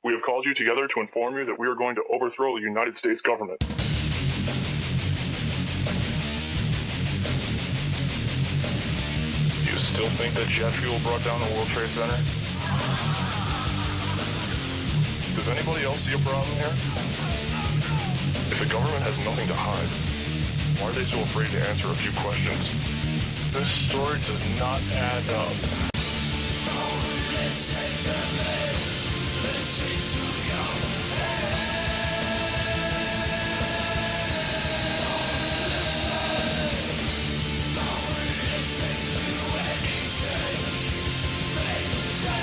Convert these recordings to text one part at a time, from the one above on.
We have called you together to inform you that we are going to overthrow the United States government. Do you still think that jet fuel brought down the World Trade Center? Does anybody else see a problem here? If the government has nothing to hide, why are they so afraid to answer a few questions? This story does not add up. Listen to me. Listen to your Don't listen to anything they say.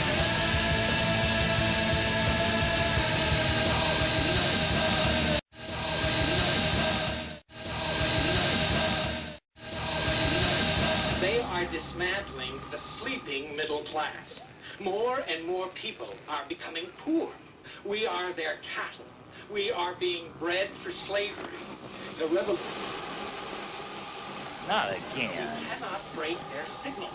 They are dismantling the sleeping middle class. More and more people are becoming poor. We are their cattle. We are being bred for slavery. The revolution. Not again. We cannot break their signal.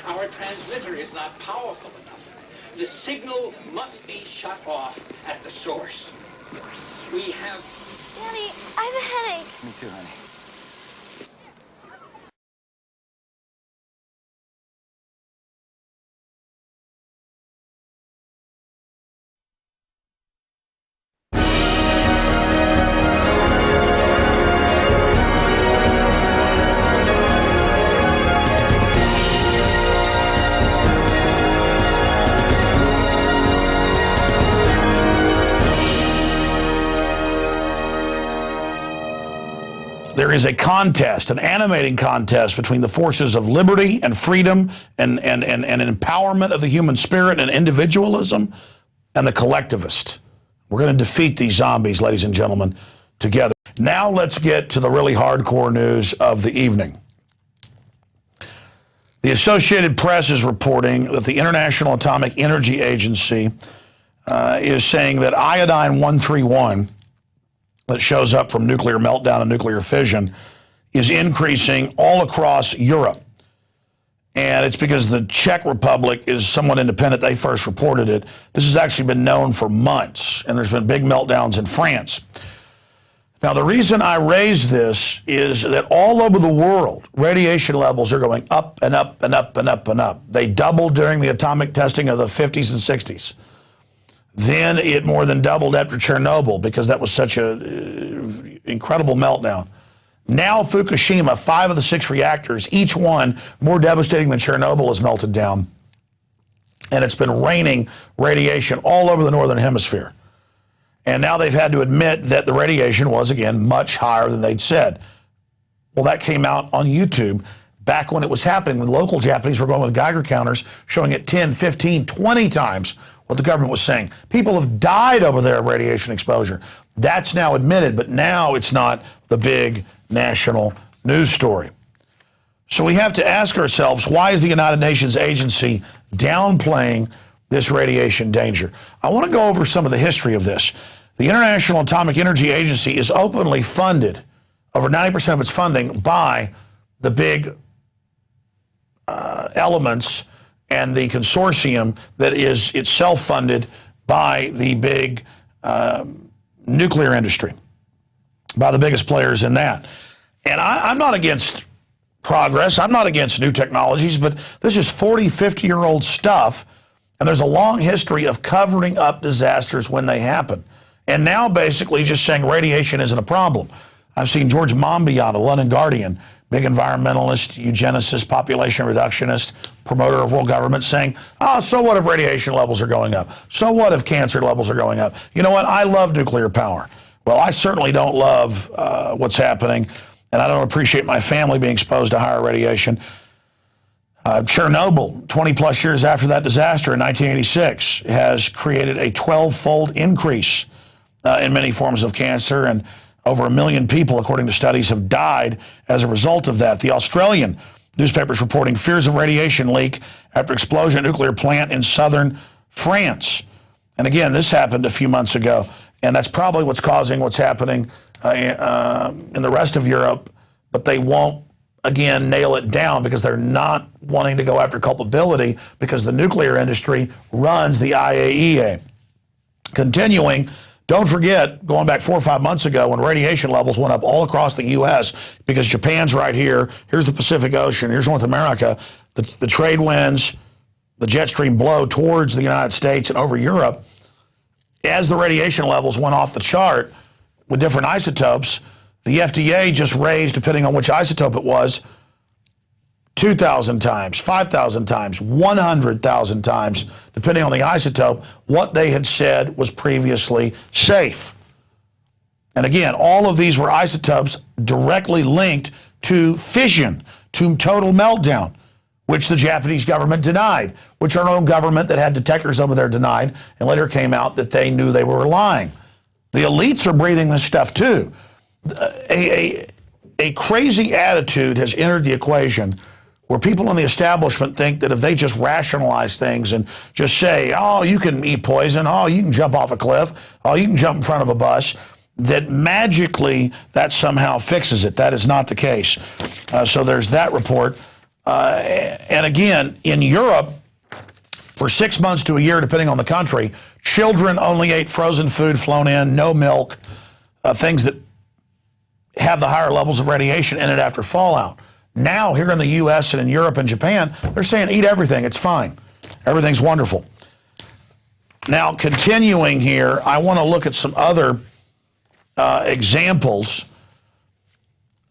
Our transmitter is not powerful enough. The signal must be shut off at the source. We have... Daddy, I have a headache. Me too, honey. There is a contest, an animating contest between the forces of liberty and freedom and empowerment of the human spirit and individualism and the collectivist. We're going to defeat these zombies, ladies and gentlemen, together. Now let's get to the really hardcore news of the evening. The Associated Press is reporting that the International Atomic Energy Agency is saying that iodine-131, that shows up from nuclear meltdown and nuclear fission, is increasing all across Europe. And it's because the Czech Republic is somewhat independent. They first reported it. This has actually been known for months, and there's been big meltdowns in France. Now, the reason I raise this is that all over the world, radiation levels are going up and up and up and up and up. They doubled during the atomic testing of the 50s and 60s. Then it more than doubled after Chernobyl because that was such an incredible meltdown. Now Fukushima, 5 of the 6 reactors, each one more devastating than Chernobyl, has melted down. And it's been raining radiation all over the northern hemisphere. And now they've had to admit that the radiation was, again, much higher than they'd said. Well, that came out on YouTube back when it was happening, when local Japanese were going with Geiger counters, showing it 10, 15, 20 times what the government was saying. People have died over their radiation exposure. That's now admitted, but now it's not the big national news story. So we have to ask ourselves, why is the United Nations agency downplaying this radiation danger? I want to go over some of the history of this. The International Atomic Energy Agency is openly funded, over 90% of its funding, by the big elements and the consortium that is itself funded by the big nuclear industry, by the biggest players in that. And I'm not against progress. I'm not against new technologies, but this is 40, 50-year-old stuff, and there's a long history of covering up disasters when they happen. And now basically just saying radiation isn't a problem. I've seen George Monbiot, a London Guardian, big environmentalist, eugenicist, population reductionist, promoter of world government, saying, oh, so what if radiation levels are going up? So what if cancer levels are going up? You know what? I love nuclear power. Well, I certainly don't love what's happening, and I don't appreciate my family being exposed to higher radiation. Chernobyl, 20-plus years after that disaster in 1986, has created a 12-fold increase in many forms of cancer, and over 1 million people, according to studies, have died as a result of that. The Australian newspaper is reporting fears of radiation leak after explosion at nuclear plant in southern France. And again, this happened a few months ago, and that's probably what's causing what's happening in the rest of Europe, but they won't, again, nail it down because they're not wanting to go after culpability because the nuclear industry runs the IAEA. Continuing, don't forget, going back 4 or 5 months ago when radiation levels went up all across the U.S. because Japan's right here, here's the Pacific Ocean, here's North America, the trade winds, the jet stream blow towards the United States and over Europe. As the radiation levels went off the chart with different isotopes, the FDA just raised, depending on which isotope it was, 2,000 times, 5,000 times, 100,000 times, depending on the isotope, what they had said was previously safe. And again, all of these were isotopes directly linked to fission, to total meltdown, which the Japanese government denied, which our own government that had detectors over there denied, and later came out that they knew they were lying. The elites are breathing this stuff too. A crazy attitude has entered the equation where people in the establishment think that if they just rationalize things and just say, oh, you can eat poison, oh, you can jump off a cliff, oh, you can jump in front of a bus, that magically that somehow fixes it. That is not the case. So there's that report. And again, in Europe, for 6 months to a year, depending on the country, children only ate frozen food flown in, no milk, things that have the higher levels of radiation in it after fallout. Now, here in the U.S. and in Europe and Japan, they're saying eat everything, it's fine. Everything's wonderful. Now, continuing here, I want to look at some other examples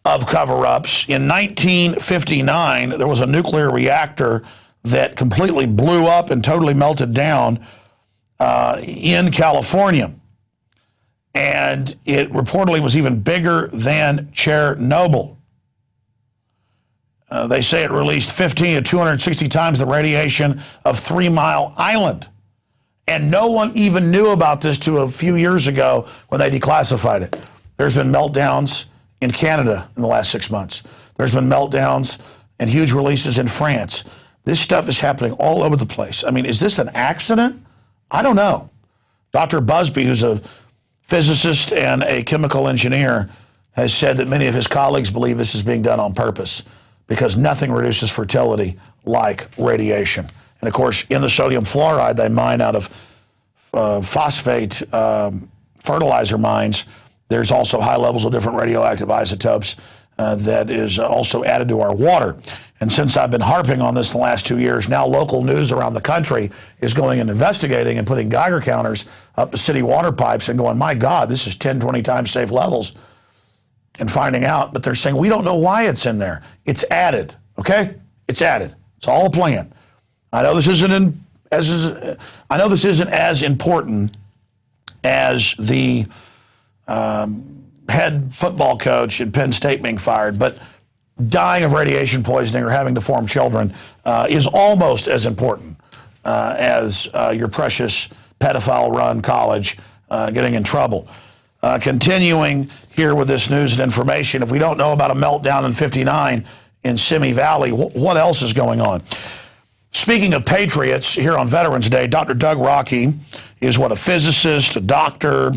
of cover-ups. In 1959, there was a nuclear reactor that completely blew up and totally melted down in California. And it reportedly was even bigger than Chernobyl. They say it released 15 to 260 times the radiation of 3 Mile Island. And no one even knew about this to a few years ago when they declassified it. There's been meltdowns in Canada in the last 6 months. There's been meltdowns and huge releases in France. This stuff is happening all over the place. I mean, is this an accident? I don't know. Dr. Busby, who's a physicist and a chemical engineer, has said that many of his colleagues believe this is being done on purpose because nothing reduces fertility like radiation. And of course, in the sodium fluoride they mine out of phosphate fertilizer mines, there's also high levels of different radioactive isotopes that is also added to our water. And since I've been harping on this the last 2 years, now local news around the country is going and investigating and putting Geiger counters up to city water pipes and going, my God, this is 10, 20 times safe levels. And finding out, but they're saying, we don't know why it's in there. It's added, okay? It's added. It's all a plan. I know this isn't as important as the head football coach at Penn State being fired, but dying of radiation poisoning or having deformed children is almost as important as your precious pedophile-run college getting in trouble. Continuing here with this news and information, if we don't know about a meltdown in 59 in Simi Valley, what else is going on? Speaking of patriots, here on Veterans Day, Dr. Doug Rockey is a physicist, a doctor,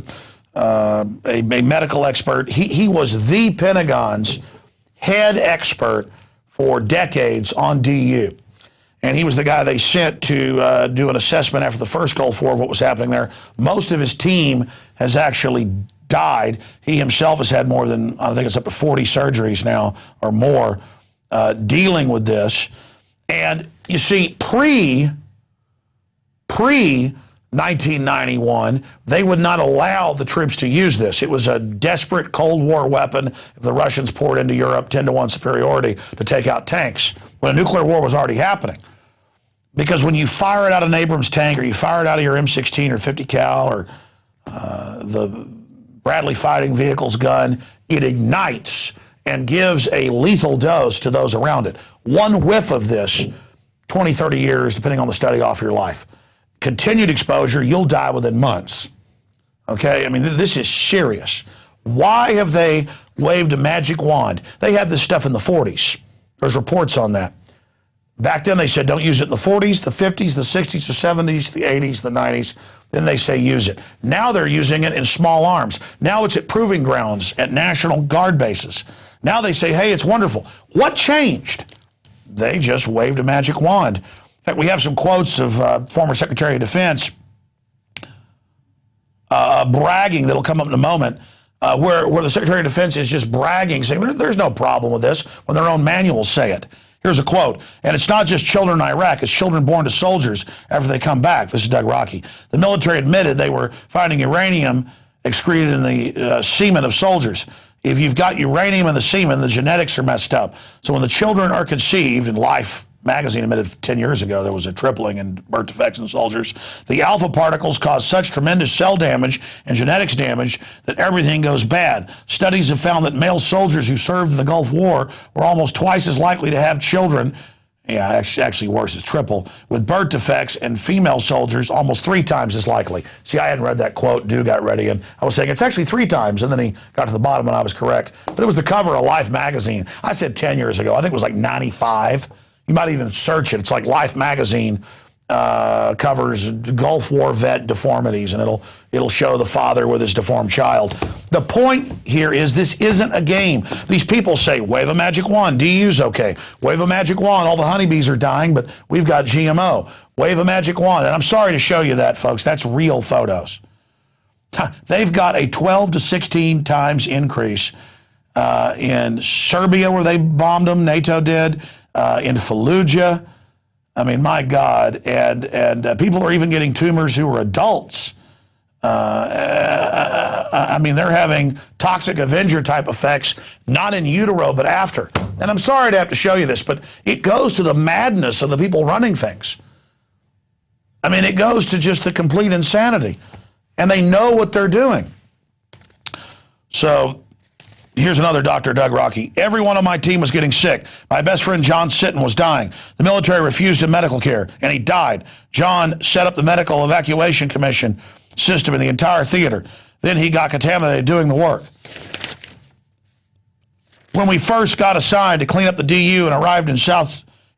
a medical expert. He was the Pentagon's head expert for decades on DU. And he was the guy they sent to do an assessment after the first Gulf War of what was happening there. Most of his team has actually died. He himself has had more than, I think it's up to 40 surgeries now or more dealing with this. And you see, pre-1991, they would not allow the troops to use this. It was a desperate Cold War weapon if the Russians poured into Europe 10-to-1 superiority to take out tanks, when a nuclear war was already happening. Because when you fire it out of an Abrams tank or you fire it out of your M16 or 50 cal or the Bradley Fighting Vehicles gun, it ignites and gives a lethal dose to those around it. One whiff of this, 20, 30 years, depending on the study, off your life. Continued exposure, you'll die within months. Okay? I mean, this is serious. Why have they waved a magic wand? They had this stuff in the 40s. There's reports on that. Back then they said don't use it in the 40s, the 50s, the 60s, the 70s, the 80s, the 90s. Then they say use it. Now they're using it in small arms. Now it's at proving grounds, at National Guard bases. Now they say, hey, it's wonderful. What changed? They just waved a magic wand. In fact, we have some quotes of former Secretary of Defense bragging that'll come up in a moment, where the Secretary of Defense is just bragging, saying there's no problem with this when their own manuals say it. Here's a quote, and it's not just children in Iraq, it's children born to soldiers after they come back. This is Doug Rocky. The military admitted they were finding uranium excreted in the semen of soldiers. If you've got uranium in the semen, the genetics are messed up. So when the children are conceived, and Life magazine admitted 10 years ago there was a tripling in birth defects in soldiers, the alpha particles cause such tremendous cell damage and genetics damage that everything goes bad. Studies have found that male soldiers who served in the Gulf War were almost twice as likely to have children, actually worse, it's triple, with birth defects, and female soldiers almost 3 times as likely. See, I hadn't read that quote. Dew got ready, and I was saying it's actually 3 times, and then he got to the bottom and I was correct. But it was the cover of Life magazine. I said 10 years ago. I think it was like 95. You might even search it. It's like Life magazine covers Gulf War vet deformities, and it'll show the father with his deformed child. The point here is this isn't a game. These people say, wave a magic wand, DU's okay. Wave a magic wand, all the honeybees are dying, but we've got GMO. Wave a magic wand. And I'm sorry to show you that, folks. That's real photos. They've got a 12 to 16 times increase in Serbia, where they bombed them, NATO did, in Fallujah. I mean, my God, and people are even getting tumors who are adults. I mean, they're having toxic Avenger type effects, not in utero, but after. And I'm sorry to have to show you this, but it goes to the madness of the people running things. I mean, it goes to just the complete insanity. And they know what they're doing. So here's another Dr. Doug Rocky. Everyone on my team was getting sick. My best friend John Sitton was dying. The military refused him medical care, and he died. John set up the medical evacuation commission system in the entire theater. Then he got contaminated doing the work. When we first got assigned to clean up the DU and arrived in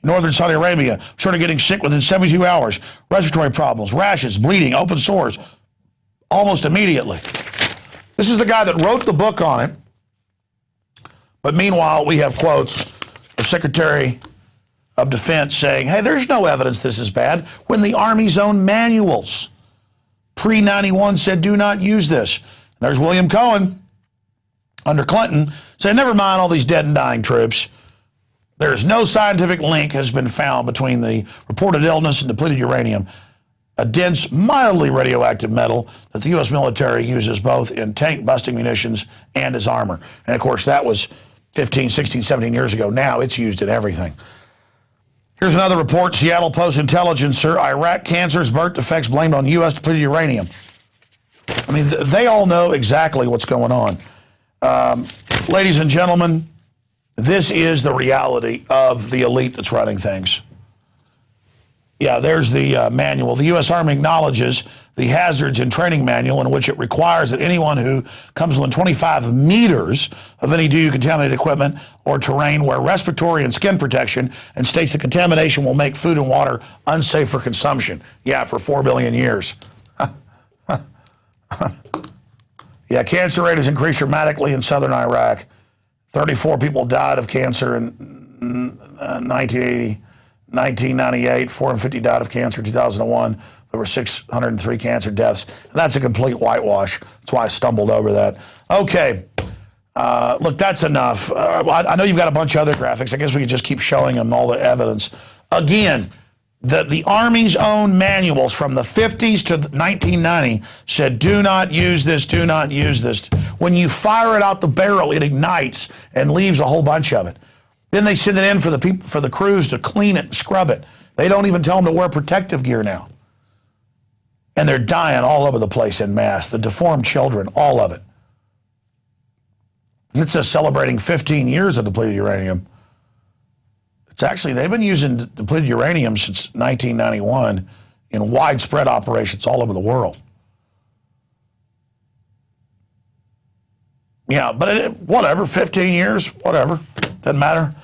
northern Saudi Arabia, we started getting sick within 72 hours. Respiratory problems, rashes, bleeding, open sores, almost immediately. This is the guy that wrote the book on it. But meanwhile, we have quotes of Secretary of Defense saying, hey, there's no evidence this is bad, when the Army's own manuals pre-91 said do not use this. And there's William Cohen under Clinton saying, never mind all these dead and dying troops. There's no scientific link has been found between the reported illness and depleted uranium, a dense, mildly radioactive metal that the U.S. military uses both in tank-busting munitions and as armor. And, of course, that was 15, 16, 17 years ago. Now it's used in everything. Here's another report. Seattle Post intelligencer, Iraq cancer's birth defects blamed on U.S. depleted uranium. I mean, they all know exactly what's going on. Ladies and gentlemen, this is the reality of the elite that's running things. Yeah, there's the manual. The U.S. Army acknowledges the hazards and training manual, in which it requires that anyone who comes within 25 meters of any DU-contaminated equipment or terrain wear respiratory and skin protection, and states the contamination will make food and water unsafe for consumption. Yeah, for 4 billion years. Yeah, cancer rate has increased dramatically in southern Iraq. 34 people died of cancer in 1998, 450 died of cancer in 2001. There were 603 cancer deaths. And that's a complete whitewash. That's why I stumbled over that. Okay. Look, that's enough. I know you've got a bunch of other graphics. I guess we could just keep showing them all the evidence. Again, the Army's own manuals from the 50s to 1990 said, do not use this, do not use this. When you fire it out the barrel, it ignites and leaves a whole bunch of it. Then they send it in for the crews to clean it and scrub it. They don't even tell them to wear protective gear now. And they're dying all over the place in mass. The deformed children, all of it. And it says celebrating 15 years of depleted uranium. It's actually, they've been using depleted uranium since 1991 in widespread operations all over the world. Yeah, but whatever, 15 years, whatever, doesn't matter.